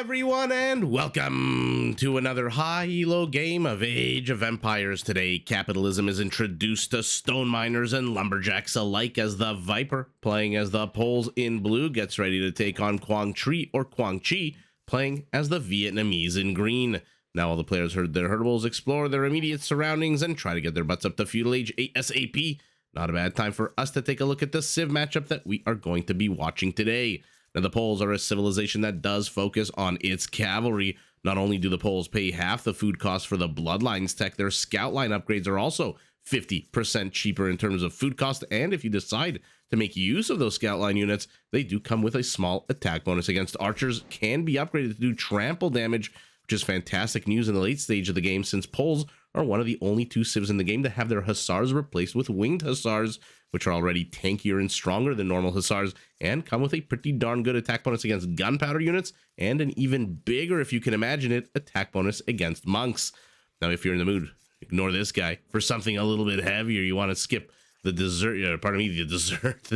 everyone, and welcome to another high-elo game of Age of Empires. Today, capitalism is introduced to stone miners and lumberjacks alike as the Viper, playing as the Poles in blue, gets ready to take on Quảng Trị or Quảng Trị, playing as the Vietnamese in green. Now all the players heard their herdables explore their immediate surroundings and try to get their butts up to Feudal Age ASAP. Not a bad time for us to take a look at the Civ matchup that we are going to be watching today. Now, the Poles are a civilization that does focus on its cavalry. Not only do the Poles pay half the food cost for the Bloodlines tech, their scout line upgrades are also 50% cheaper in terms of food cost, and if you decide to make use of those scout line units, they do come with a small attack bonus against archers, can be upgraded to do trample damage, which is fantastic news in the late stage of the game, since Poles are one of the only two civs in the game to have their hussars replaced with winged hussars, which are already tankier and stronger than normal hussars, and come with a pretty darn good attack bonus against gunpowder units, and an even bigger, if you can imagine it, attack bonus against monks. Now, if you're in the mood, ignore this guy. For something a little bit heavier, you want to skip the dessert, the dessert.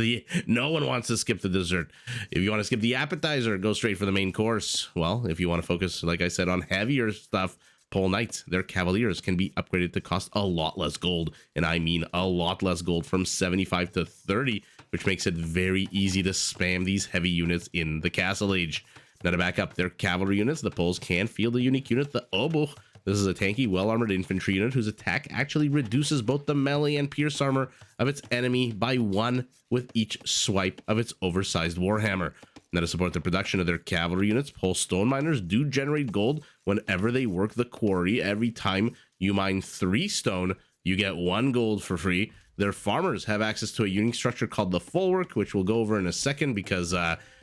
No one wants to skip the dessert. If you want to skip the appetizer, go straight for the main course. Well, if you want to focus, like I said, on heavier stuff, Pole Knights, their Cavaliers, can be upgraded to cost a lot less gold, and I mean a lot less gold, from 75 to 30, which makes it very easy to spam these heavy units in the Castle Age. Now, to back up their cavalry units, the Poles can field a unique unit, the Obuch. This is a tanky, well-armored infantry unit whose attack actually reduces both the melee and pierce armor of its enemy by 1 with each swipe of its oversized warhammer. Now, to support the production of their cavalry units, Pole stone miners do generate gold whenever they work the quarry. Every time you mine 3 stone, you get 1 gold for free. Their farmers have access to a unique structure called the Folwark, which we'll go over in a second, because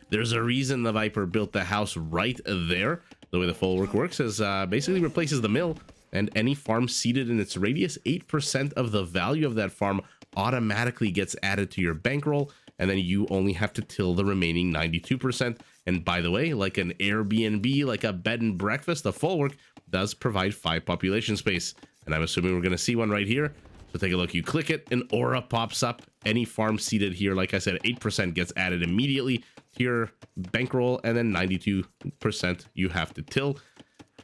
there's a reason the Viper built the house right there. The way the Folwark works is basically replaces the mill, and any farm seated in its radius, 8% of the value of that farm automatically gets added to your bankroll, and then you only have to till the remaining 92%. And by the way, like an Airbnb, like a bed and breakfast, the Folwark does provide 5 population space. And I'm assuming we're going to see one right here. So take a look. You click it, an aura pops up. Any farm seated here, like I said, 8% gets added immediately to your bankroll, and then 92% you have to till.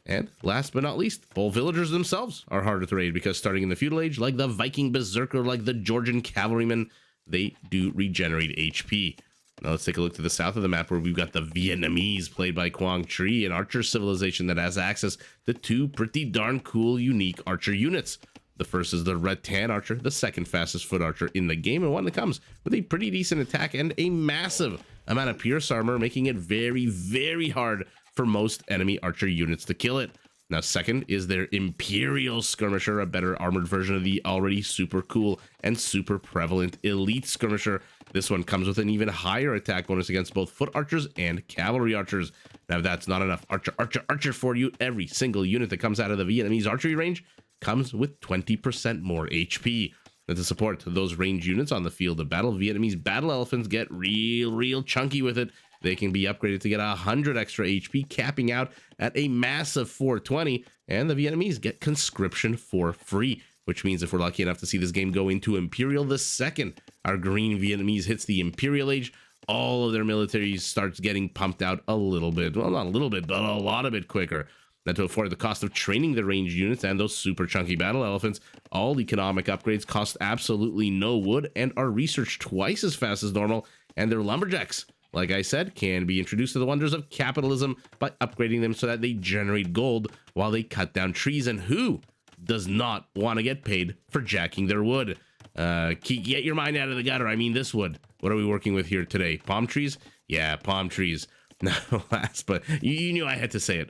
And last but not least, Pole villagers themselves are harder to raid, because starting in the Feudal Age, like the Viking Berserker, like the Georgian Cavalryman, they do regenerate HP. Now let's take a look to the south of the map, where we've got the Vietnamese, played by Quảng Trị, an archer civilization that has access to 2 pretty darn cool, unique archer units. The first is the Rattan Archer, the second fastest foot archer in the game, and one that comes with a pretty decent attack and a massive amount of pierce armor, making it very, very hard for most enemy archer units to kill it. Now, second is their Imperial Skirmisher, a better armored version of the already super cool and super prevalent Elite Skirmisher. This one comes with an even higher attack bonus against both foot archers and cavalry archers. Now, if that's not enough archer for you, every single unit that comes out of the Vietnamese archery range comes with 20% more HP. And to support those range units on the field of battle, Vietnamese battle elephants get real chunky with it. They can be upgraded to get 100 extra HP, capping out at a massive 420, and the Vietnamese get conscription for free, which means if we're lucky enough to see this game go into Imperial, the second our green Vietnamese hits the Imperial Age, all of their military starts getting pumped out a little bit. Well, not a little bit, but a lot of it quicker. Now, to afford the cost of training the ranged units and those super chunky battle elephants, all economic upgrades cost absolutely no wood and are researched twice as fast as normal, and their lumberjacks, like I said, can be introduced to the wonders of capitalism by upgrading them so that they generate gold while they cut down trees. And who does not want to get paid for jacking their wood? Get your mind out of the gutter. I mean, this wood. What are we working with here today? Palm trees? Yeah, palm trees. Now, last, but you knew I had to say it.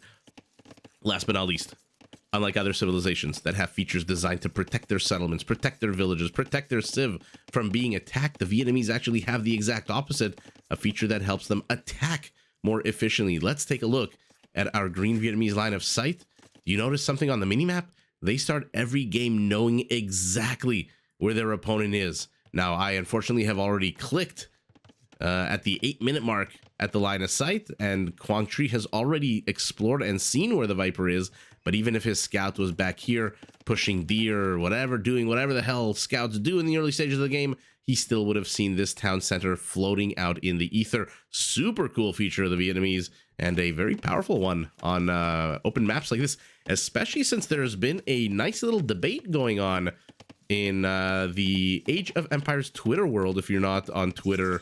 Last but not least, unlike other civilizations that have features designed to protect their settlements, protect their villages, protect their civ from being attacked, the Vietnamese actually have the exact opposite, a feature that helps them attack more efficiently. Let's take a look at our green Vietnamese line of sight. Do you notice something on the minimap? They start every game knowing exactly where their opponent is. Now, I unfortunately have already clicked at the 8-minute mark at the line of sight, and Quảng Trị has already explored and seen where the Viper is. But even if his scout was back here pushing deer or whatever, doing whatever the hell scouts do in the early stages of the game, he still would have seen this town center floating out in the ether. Super cool feature of the Vietnamese, and a very powerful one on open maps like this, especially since there's been a nice little debate going on in the Age of Empires Twitter world. If you're not on Twitter,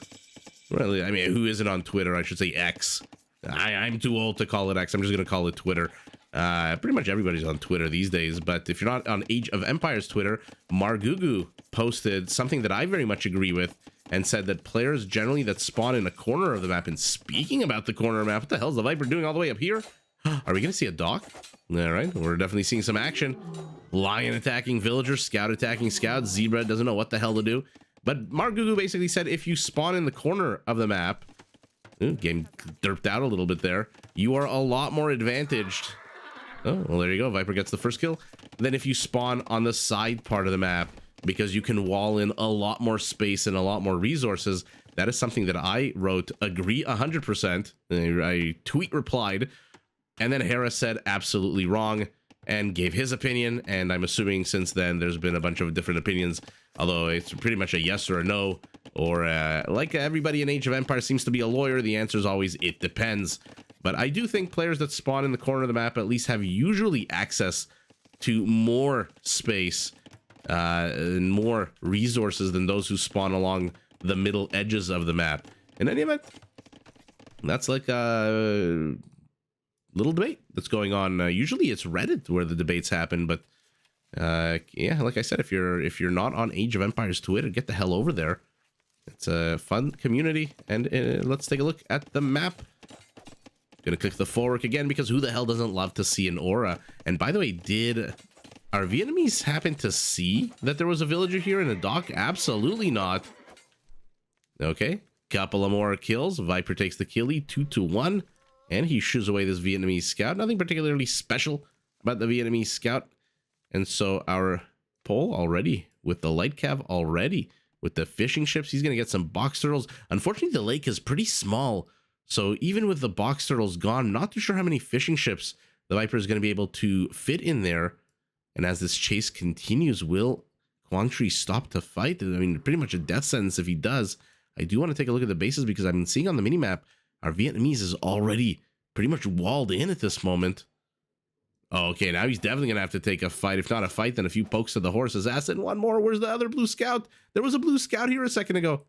well, I mean, who isn't on Twitter? I should say X. I'm too old to call it X. I'm just going to call it Twitter. Pretty much everybody's on Twitter these days, but if you're not on Age of Empires Twitter, Margugu posted something that I very much agree with and said that players generally that spawn in a corner of the map, and speaking about the corner map, what the hell is the Viper doing all the way up here? Are we going to see a dock? All right, we're definitely seeing some action. Lion attacking villagers, Scout attacking scouts, Zebra doesn't know what the hell to do. But Margugu basically said if you spawn in the corner of the map, game derped out a little bit there, you are a lot more advantaged. Oh, well, there you go. Viper gets the first kill. Then if you spawn on the side part of the map, because you can wall in a lot more space and a lot more resources, that is something that I wrote, agree 100%. I tweet replied, and then Harris said absolutely wrong and gave his opinion. And I'm assuming since then there's been a bunch of different opinions, although it's pretty much a yes or a no, or like everybody in Age of Empires seems to be a lawyer, the answer is always it depends. But I do think players that spawn in the corner of the map at least have usually access to more space and more resources than those who spawn along the middle edges of the map. In any event, that's like a little debate that's going on. Usually it's Reddit where the debates happen, but yeah, like I said, if you're not on Age of Empires Twitter, get the hell over there. It's a fun community, and let's take a look at the map. Gonna click the fork again because who the hell doesn't love to see an aura? And by the way, did our Vietnamese happen to see that there was a villager here in a dock? Absolutely not. Okay, couple of more kills. Viper takes the kill lead, 2-1, and he shoos away this Vietnamese scout. Nothing particularly special about the Vietnamese scout. And so our pole already with the light cav already with the fishing ships. He's gonna get some box turtles. Unfortunately, the lake is pretty small. So even with the box turtles gone, not too sure how many fishing ships the Viper is going to be able to fit in there. And as this chase continues, will Quảng Trị stop to fight? I mean, pretty much a death sentence if he does. I do want to take a look at the bases because I've been seeing on the minimap, our Vietnamese is already pretty much walled in at this moment. Oh, okay, now he's definitely going to have to take a fight. If not a fight, then a few pokes to the horse's ass. And one more. Where's the other blue scout? There was a blue scout here a second ago.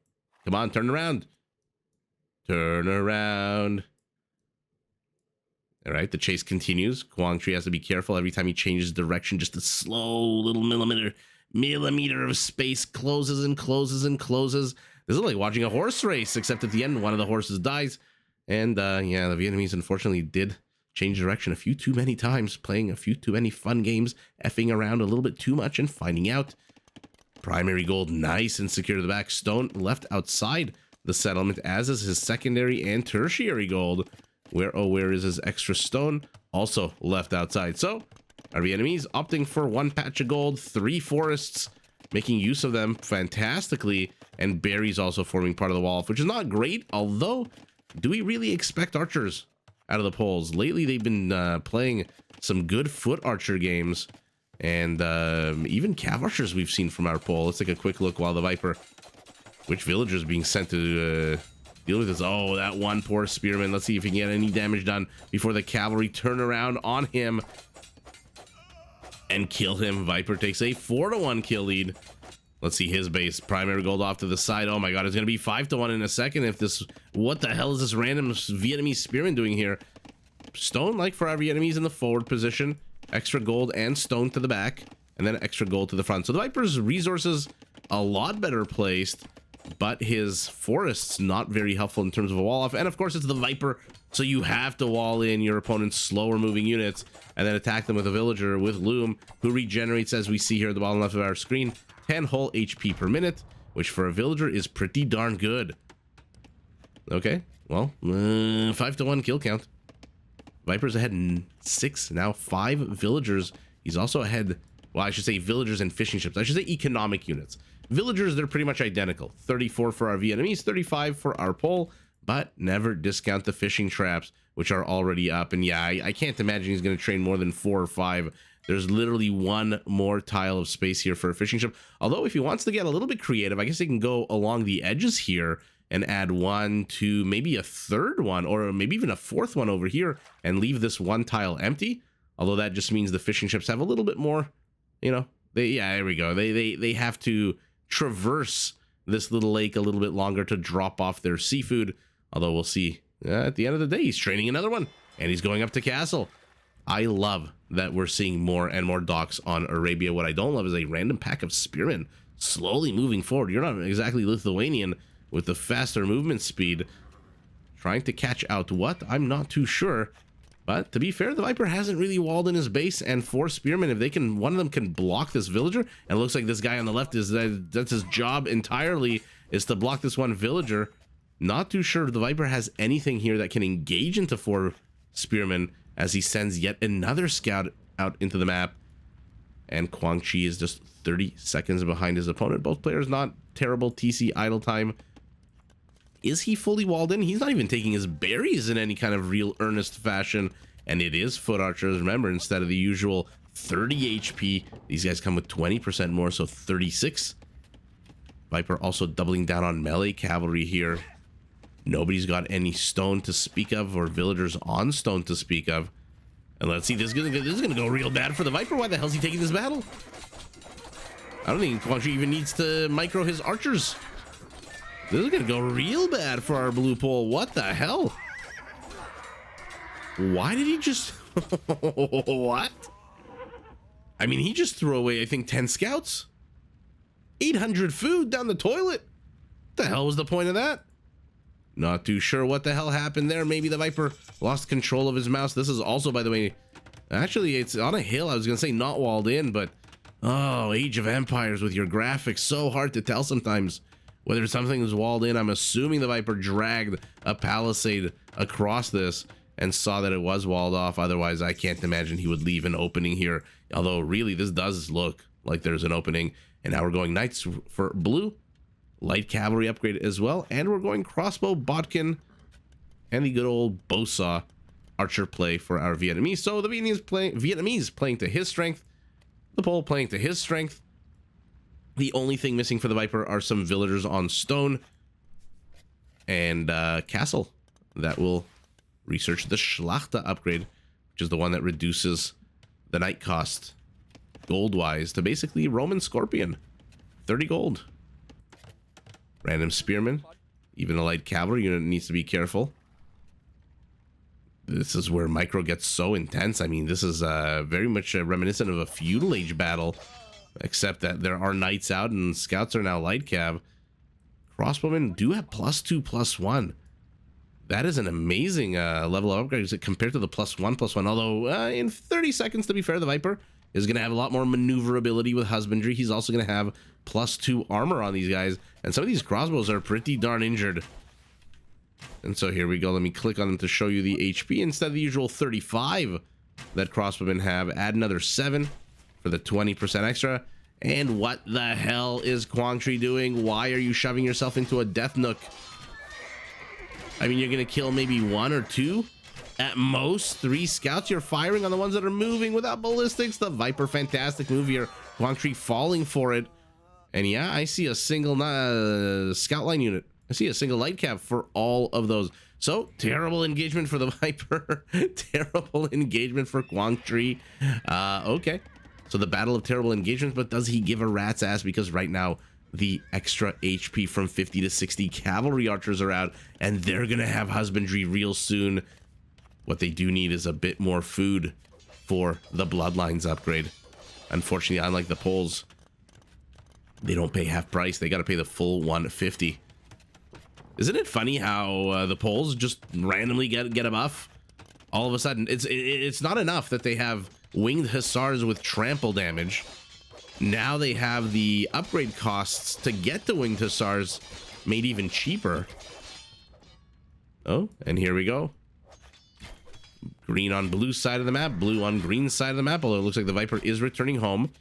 Come on, turn around. Turn around. All right, the chase continues. Quảng Trị has to be careful every time he changes direction. Just a slow little millimeter of space closes and closes and closes. This is like watching a horse race, except at the end, one of the horses dies. And yeah, the Vietnamese unfortunately did change direction a few too many times, playing a few too many fun games, effing around a little bit too much and finding out. Primary gold, nice and secure to the back. Stone left outside the settlement, as is his secondary and tertiary gold. Where is his extra stone? Also left outside. So our Vietnamese opting for one patch of gold, 3 forests, making use of them fantastically, and berries also forming part of the wall, which is not great. Although, do we really expect archers out of the poles? Lately, they've been playing some good foot archer games, and even cav archers we've seen from our pole. Let's take a quick look while the Viper. Which villagers being sent to deal with this? Oh, that one poor spearman. Let's see if he can get any damage done before the cavalry turn around on him and kill him. Viper takes a 4-1 kill lead. Let's see his base. Primary gold off to the side. Oh my god, it's going to be 5-1 in a second if this... What the hell is this random Vietnamese spearman doing here? Stone, like for our Vietnamese in the forward position. Extra gold and stone to the back. And then extra gold to the front. So the Viper's resources a lot better placed, but his forest's not very helpful in terms of a wall off. And of course, it's the Viper, so you have to wall in your opponent's slower moving units and then attack them with a villager with Loom, who regenerates, as we see here at the bottom left of our screen, 10 whole HP per minute, which for a villager is pretty darn good. Okay, well, 5-1 kill count. Viper's ahead in 6, now 5 villagers. He's also ahead, well, I should say villagers and fishing ships. I should say economic units. Villagers, they're pretty much identical. 34 for our Vietnamese, 35 for our pole, but never discount the fishing traps, which are already up. And yeah, I can't imagine he's going to train more than 4 or 5. There's literally one more tile of space here for a fishing ship. Although if he wants to get a little bit creative, I guess he can go along the edges here and add 1, 2, maybe a third one, or maybe even a 4th one over here, and leave this one tile empty. Although that just means the fishing ships have a little bit more, you know, yeah, there we go. They have to traverse this little lake a little bit longer to drop off their seafood. Although we'll see at the end of the day, he's training another one, and he's going up to castle. I love that we're seeing more and more docks on Arabia. What I don't love is a random pack of spearmen slowly moving forward. You're not exactly Lithuanian with the faster movement speed. Trying to catch out what? I'm not too sure. But to be fair, the Viper hasn't really walled in his base, and 4 spearmen, if they can, one of them can block this villager, and it looks like this guy on the left is, that's his job entirely, is to block this one villager. Not too sure if the Viper has anything here that can engage into 4 spearmen, as he sends yet another scout out into the map. And Quảng Trị is just 30 seconds behind his opponent. Both players not terrible TC idle time. Is he fully walled in? He's not even taking his berries in any kind of real earnest fashion. And it is foot archers. Remember, instead of the usual 30 HP, these guys come with 20% more, so 36. Viper also doubling down on melee cavalry here. Nobody's got any stone to speak of, or villagers on stone to speak of. And let's see, this is gonna go real bad for the Viper. Why the hell is he taking this battle? I don't think Quảng Trị even needs to micro his archers. This is gonna go real bad for our blue pole. What the hell? Why did he just... What? I mean, he just threw away, I think, 10 scouts. 800 food down the toilet. What the hell was the point of that? Not too sure what the hell happened there. Maybe the Viper lost control of his mouse. This is also, by the way, actually, it's on a hill. I was going to say not walled in, but... Oh, Age of Empires with your graphics. So hard to tell sometimes whether something is walled in. I'm assuming the Viper dragged a palisade across this and saw that it was walled off. Otherwise, I can't imagine he would leave an opening here. Although, really, this does look like there's an opening. And now we're going knights for blue. Light cavalry upgrade as well, and we're going crossbow, bodkin, and the good old bow saw archer play for our Vietnamese. So the Vietnamese playing to his strength, the Pole playing to his strength. The only thing missing for the Viper are some villagers on stone and castle that will research the Schlachter upgrade, which is the one that reduces the knight cost gold-wise to basically Roman Scorpion, 30 gold. Random spearmen, even a light cavalry unit needs to be careful. This is where micro gets so intense. I mean, this is very much reminiscent of a feudal age battle, except that there are knights out and scouts are now light cav. Crossbowmen do have +2/+1. That is an amazing level of upgrade compared to the +1/+1. Although in 30 seconds, to be fair, the Viper is going to have a lot more maneuverability with husbandry. He's also going to have +2 armor on these guys. And some of these crossbows are pretty darn injured. And so here we go. Let me click on them to show you the HP. Instead of the usual 35 that crossbowmen have, add another 7 for the 20% extra. And what the hell is Quảng Trị doing? Why are you shoving yourself into a death nook? I mean, you're going to kill maybe 1 or 2. At most, 3 scouts. You're firing on the ones that are moving without ballistics. The Viper, fantastic move here. Quảng Trị falling for it. And yeah, I see a single scout line unit. I see a single light cap for all of those. So, terrible engagement for the Viper. Terrible engagement for Quảng Trị. Okay. So the battle of terrible engagements, but does he give a rat's ass? Because right now, the extra HP from 50 to 60 cavalry archers are out, and they're going to have husbandry real soon. What they do need is a bit more food for the Bloodlines upgrade. Unfortunately, unlike the Poles, they don't pay half price. They got to pay the full 150. Isn't it funny how the Poles just randomly get a buff? All of a sudden, it's not enough that they have winged hussars with trample damage. Now they have the upgrade costs to get the winged hussars made even cheaper. Oh, and here we go. Green on blue side of the map, blue on green side of the map, although it looks like the Viper is returning home.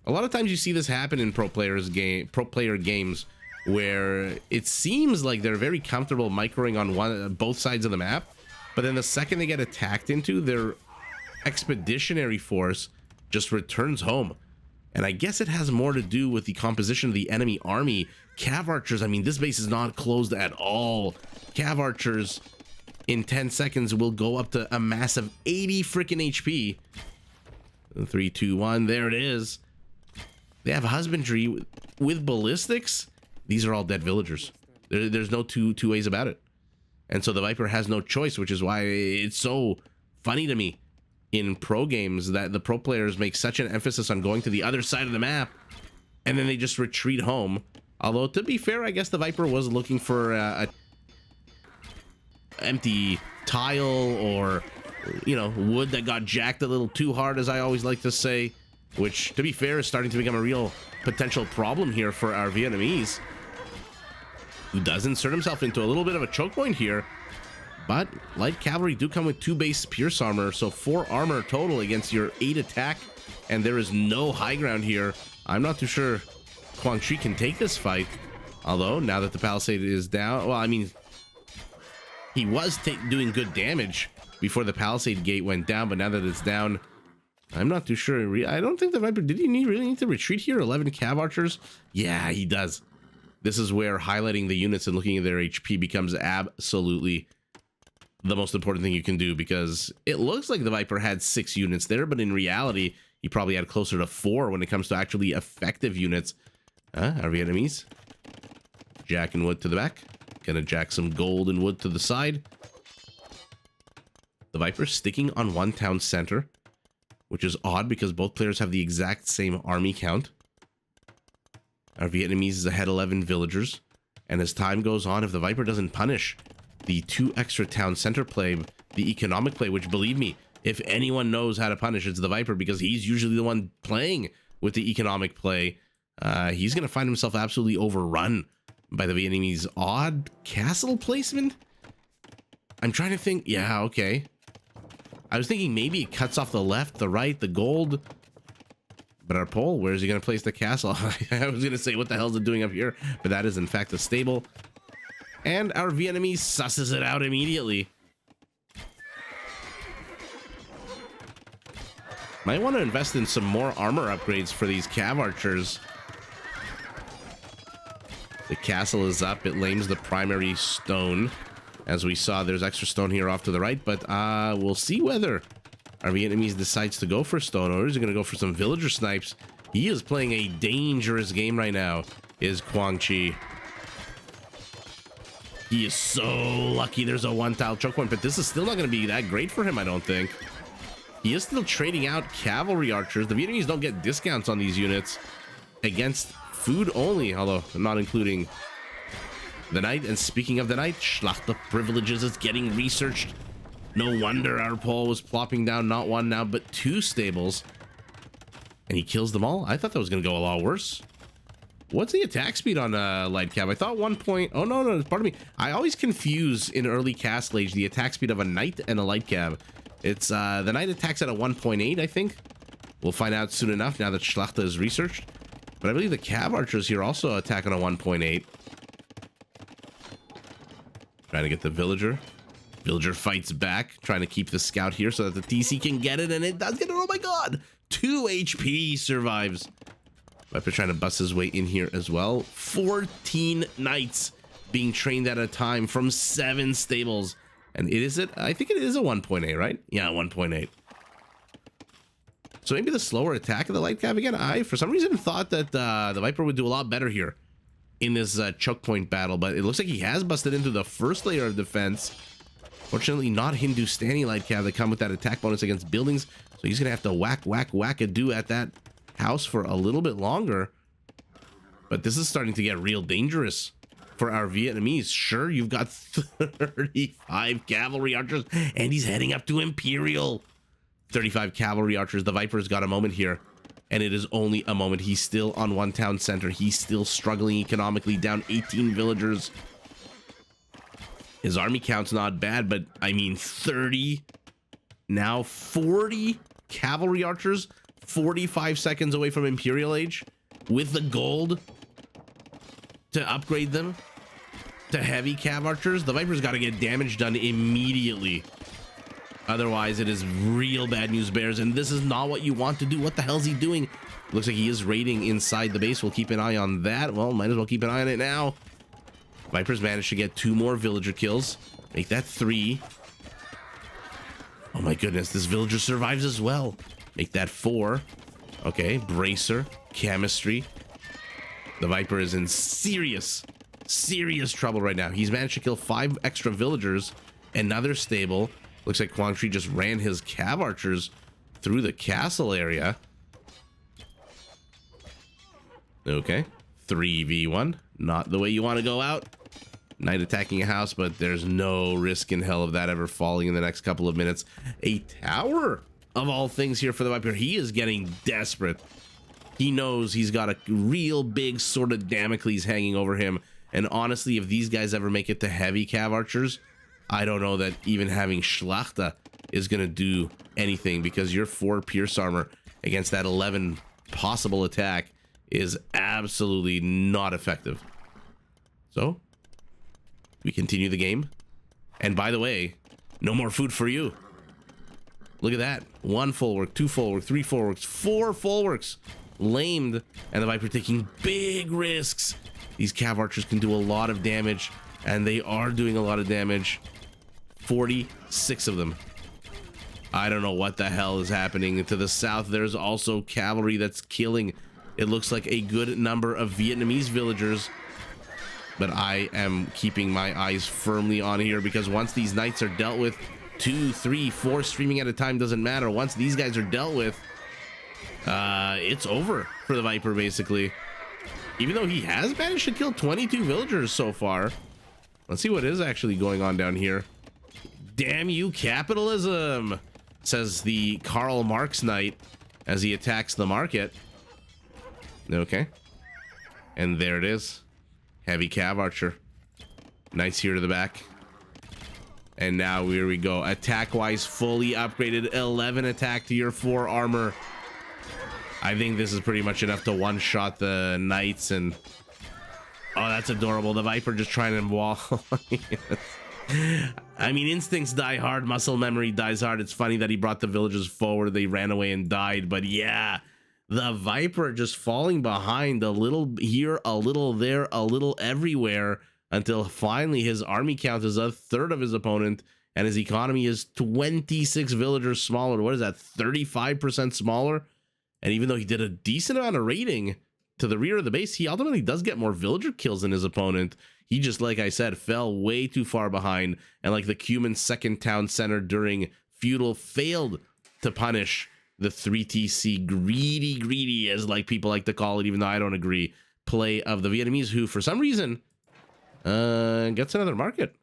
A lot of times you see this happen in pro player games where it seems like they're very comfortable microing on both sides of the map, but then the second they get attacked into, their expeditionary force just returns home. And I guess it has more to do with the composition of the enemy army. Cav archers, I mean, this base is not closed at all. Cav archers in 10 seconds will go up to a massive 80 freaking HP. 3, 2, 1, there it is. They have husbandry with ballistics. These are all dead villagers. There's no two ways about it. And so the Viper has no choice, which is why it's so funny to me in pro games that the pro players make such an emphasis on going to the other side of the map, and then they just retreat home. Although, to be fair, I guess the Viper was looking for a empty tile or, you know, wood that got jacked a little too hard, as I always like to say, which, to be fair, is starting to become a real potential problem here for our Vietnamese, who does insert himself into a little bit of a choke point here. But light cavalry do come with 2 base pierce armor, so 4 armor total against your 8 attack, and there is no high ground here. I'm not too sure Quảng Trị can take this fight, although now that the palisade is down, well, I mean, he was doing good damage before the palisade gate went down, but now that it's down, I'm not too sure. I don't think the Viper, did he really need to retreat here? 11 cav archers? Yeah, he does. This is where highlighting the units and looking at their HP becomes absolutely the most important thing you can do, because it looks like the Viper had 6 units there, but in reality, he probably had closer to 4 when it comes to actually effective units. Our Vietnamese jacking wood to the back. Gonna jack some gold and wood to the side. The Viper sticking on one town center, which is odd because both players have the exact same army count. Our Vietnamese is ahead 11 villagers, and as time goes on, if the Viper doesn't punish the 2 extra town center play, the economic play, which, believe me, if anyone knows how to punish, it's the Viper, because he's usually the one playing with the economic play, he's going to find himself absolutely overrun by the Vietnamese. Odd castle placement? I'm trying to think. Yeah, okay. I was thinking maybe it cuts off the left, the right, the gold. But our pole, where is he going to place the castle? I was going to say, what the hell is it doing up here? But that is, in fact, a stable. And our Vietnamese susses it out immediately. Might want to invest in some more armor upgrades for these cav archers. The castle is up. It lames the primary stone. As we saw, there's extra stone here off to the right. But we'll see whether our Vietnamese decides to go for stone, or is he going to go for some villager snipes. He is playing a dangerous game right now, is Quảng Trị. He is so lucky there's a 1-tile choke point, but this is still not going to be that great for him, I don't think. He is still trading out cavalry archers. The Vietnamese don't get discounts on these units against food only, although not including the knight. And speaking of the knight, Schlachter privileges is getting researched. No wonder our Pole was plopping down not 1 now, but 2 stables. And he kills them all. I thought that was going to go a lot worse. What's the attack speed on light cab? I thought 1 point. Oh, no, pardon me. I always confuse in early Castle Age the attack speed of a knight and a light cab. It's the knight attacks at a 1.8, I think. We'll find out soon enough now that Schlachter is researched. But I believe the cav archers here also attack on a 1.8. Trying to get the villager. Villager fights back, trying to keep the scout here so that the TC can get it, and it does get it. Oh my god! 2 HP survives. Viper trying to bust his way in here as well. 14 knights being trained at a time from 7 stables. And I think it is a 1.8, right? Yeah, 1.8. So maybe the slower attack of the light cav again. I, for some reason, thought that the Viper would do a lot better here in this choke point battle, but it looks like he has busted into the first layer of defense. Fortunately, not Hindustani light cav that come with that attack bonus against buildings, so he's gonna have to whack-a-do at that house for a little bit longer. But this is starting to get real dangerous for our Vietnamese. Sure, you've got 35 cavalry archers, and he's heading up to Imperial. 35 cavalry archers. The Viper's got a moment here, and it is only a moment. He's still on 1 town center. He's still struggling economically, down 18 villagers. His army count's not bad, but I mean 30, now 40 cavalry archers, 45 seconds away from Imperial Age with the gold to upgrade them to heavy cav archers, the Viper's got to get damage done immediately. Otherwise, it is real bad news bears, and this is not what you want to do. What the hell is he doing? Looks like he is raiding inside the base. We'll keep an eye on that. Well, might as well keep an eye on it now. Viper's managed to get 2 more villager kills. Make that 3. Oh my goodness, this villager survives as well. Make that 4. Okay, bracer, chemistry. The Viper is in serious trouble right now. He's managed to kill 5 extra villagers, and now they're stable. Looks like Quảng Trị just ran his cav archers through the castle area. Okay, 3v1. Not the way you want to go out. Knight attacking a house, but there's no risk in hell of that ever falling in the next couple of minutes. A tower of all things here for the Viper. He is getting desperate. He knows he's got a real big sword of Damocles hanging over him. And honestly, if these guys ever make it to heavy cav archers, I don't know that even having Schlachter is going to do anything, because your 4 pierce armor against that 11 possible attack is absolutely not effective. So we continue the game. And by the way, no more food for you. Look at that. 1 full work, 2 full work, 3 full works, 4 full works. Lamed, and the Viper taking big risks. These cav archers can do a lot of damage, and they are doing a lot of damage. 46 of them. I don't know what the hell is happening. To the south, there's also cavalry that's killing, it looks like, a good number of Vietnamese villagers. But I am keeping my eyes firmly on here, because once these knights are dealt with, 2, 3, 4 streaming at a time doesn't matter. Once these guys are dealt with, it's over for the Viper, basically. Even though he has managed to kill 22 villagers so far. Let's see what is actually going on down here. Damn you, capitalism, says the Karl Marx knight as he attacks the market. Okay. And there it is. Heavy cav archer. Knights here to the back. And now here we go. Attack-wise, fully upgraded. 11 attack to your 4 armor. I think this is pretty much enough to one-shot the knights. And oh, that's adorable. The Viper just trying to wall. I mean, instincts die hard, muscle memory dies hard. It's funny that he brought the villagers forward. They ran away and died. But yeah, the Viper just falling behind a little here, a little there, a little everywhere, until finally his army count is 1/3 of his opponent, and his economy is 26 villagers smaller. What is that, 35% smaller? And even though he did a decent amount of raiding to the rear of the base, he ultimately does get more villager kills than his opponent. He just, like I said, fell way too far behind, and like the Cuman second town center during Feudal, failed to punish the 3TC greedy, as like people like to call it, even though I don't agree, play of the Vietnamese, who for some reason gets another market.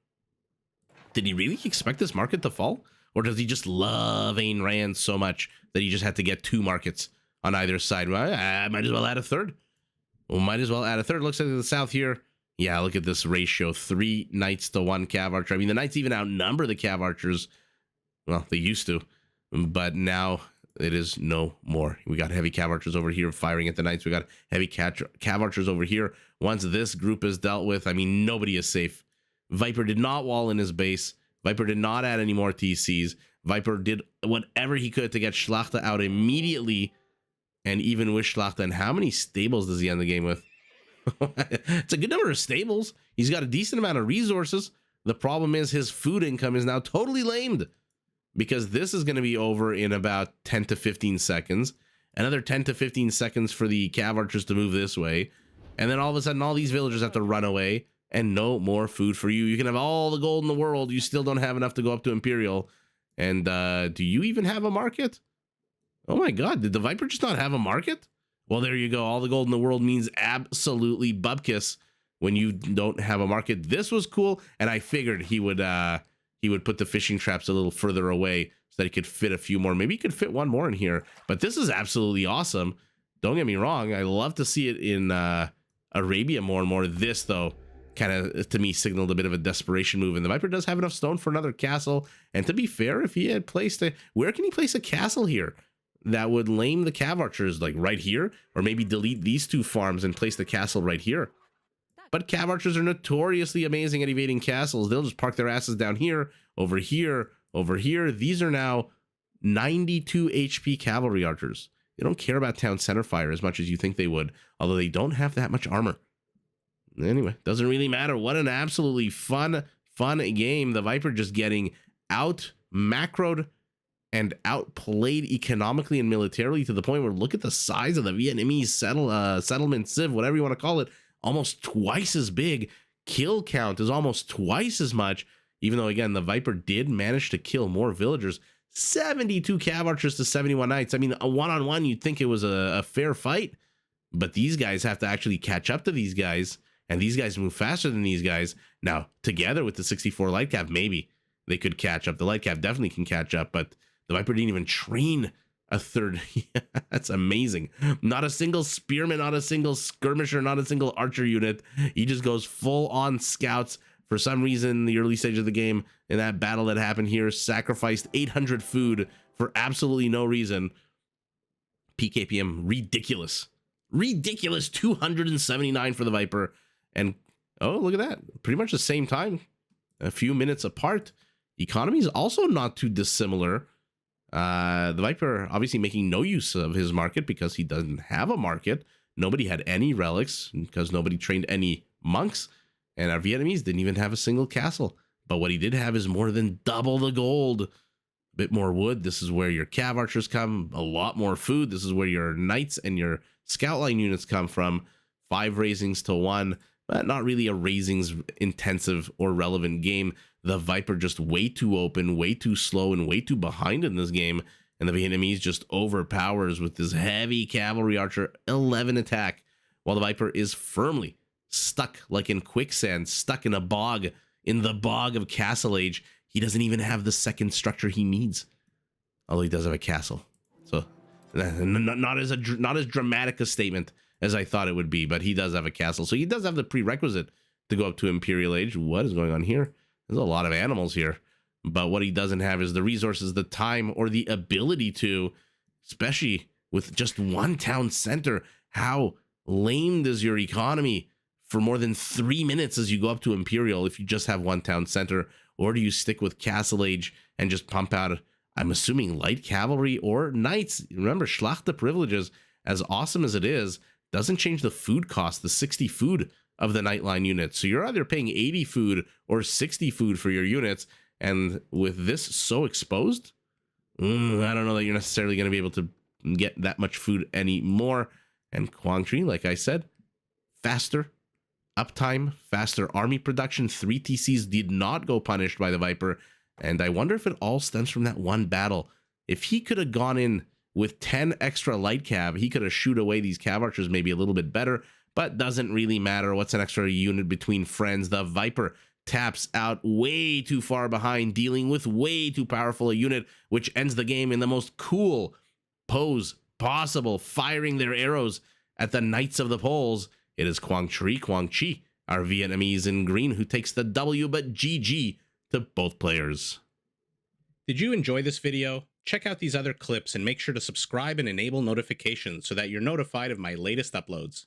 Did he really expect this market to fall? Or does he just love Ayn Rand so much that he just had to get 2 markets on either side? Well, I might as well add a third. Well, might as well add a third. Looks like the south here. Yeah, look at this ratio. 3 knights to 1 cav archer. I mean, the knights even outnumber the cav archers. Well, they used to. But now it is no more. We got heavy cav archers over here firing at the knights. We got heavy cav archers over here. Once this group is dealt with, I mean, nobody is safe. Viper did not wall in his base. Viper did not add any more TCs. Viper did whatever he could to get Schlachter out immediately. And even with Schlachter, and how many stables does he end the game with? It's a good number of stables. He's got a decent amount of resources. The problem is his food income is now totally lamed, because this is going to be over in about 10 to 15 seconds. Another 10 to 15 seconds for the cav archers to move this way. And then all of a sudden, all these villagers have to run away, and no more food for you. You can have all the gold in the world. You still don't have enough to go up to Imperial. And do you even have a market? Oh my God, did the Viper just not have a market? Well, there you go. All the gold in the world means absolutely bubkiss when you don't have a market. This was cool, and I figured he would put the fishing traps a little further away so that he could fit a few more. Maybe he could fit one more in here. But this is absolutely awesome. Don't get me wrong. I love to see it in Arabia more and more. This, though, kind of, to me, signaled a bit of a desperation move. And the Viper does have enough stone for another castle. And to be fair, if he had placed a... Where can he place a castle here that would lame the cav archers? Like right here? Or maybe delete these 2 farms and place the castle right here? but Cav Archers are notoriously amazing at evading castles. They'll just park their asses down here, over here, over here. These are now 92 HP Cavalry Archers. They don't care about town center fire as much as you think they would, although they don't have that much armor. Anyway, doesn't really matter. What an absolutely fun game. The Viper just getting out macroed and outplayed economically and militarily to the point where look at the size of the Vietnamese settlement civ, whatever you want to call it, almost twice as big. Kill count is almost twice as much, even though, again, the Viper did manage to kill more villagers. 72 Cav Archers to 71 Knights. I mean, a one-on-one, you'd think it was a fair fight, but these guys have to actually catch up to these guys, and these guys move faster than these guys. Now, together with the 64 Light Cav, maybe they could catch up. The Light Cav definitely can catch up, but the Viper didn't even train a third. That's amazing. Not a single spearman, not a single skirmisher, not a single archer unit. He just goes full on scouts. For some reason, in the early stage of the game, in that battle that happened here, sacrificed 800 food for absolutely no reason. PKPM, ridiculous. Ridiculous. 279 for the Viper. And, oh, look at that. Pretty much the same time. A few minutes apart. Economy is also not too dissimilar. The Viper obviously making no use of his market because he doesn't have a market. Nobody had any relics because nobody trained any monks. And our Vietnamese didn't even have a single castle. But what he did have is more than double the gold. A bit more wood. This is where your Cav Archers come. A lot more food. This is where your Knights and your Scout Line units come from. 5 raisings to 1. But not really a raisings intensive or relevant game. The Viper just way too open, way too slow, and way too behind in this game. And the Vietnamese just overpowers with this heavy Cavalry Archer 11 attack. While the Viper is firmly stuck like in quicksand, stuck in a bog, in the bog of Castle Age. He doesn't even have the second structure he needs. Although he does have a castle. So not as dramatic a statement as I thought it would be, but he does have a castle. So he does have the prerequisite to go up to Imperial Age. What is going on here? There's a lot of animals here. But what he doesn't have is the resources, the time, or the ability to, especially with just one town center. How lame does your economy for more than 3 minutes as you go up to Imperial if you just have one town center? Or do you stick with Castle Age and just pump out, I'm assuming, light cavalry or knights? Remember, Schlachter privileges, as awesome as it is, doesn't change the food cost, the 60 food of the Nightline units. So you're either paying 80 food or 60 food for your units. And with this so exposed, I don't know that you're necessarily going to be able to get that much food anymore. And Quảng Trị, like I said, faster uptime, faster army production. 3 TCs did not go punished by the Viper. And I wonder if it all stems from that one battle. If he could have gone in with 10 extra light cav, he could have shoot away these cav archers maybe a little bit better. But doesn't really matter. What's an extra unit between friends? The Viper taps out way too far behind, dealing with way too powerful a unit, which ends the game in the most cool pose possible, firing their arrows at the Knights of the Poles. It is Quảng Trị, our Vietnamese in green, who takes the W, but GG to both players. Did you enjoy this video? Check out these other clips and make sure to subscribe and enable notifications so that you're notified of my latest uploads.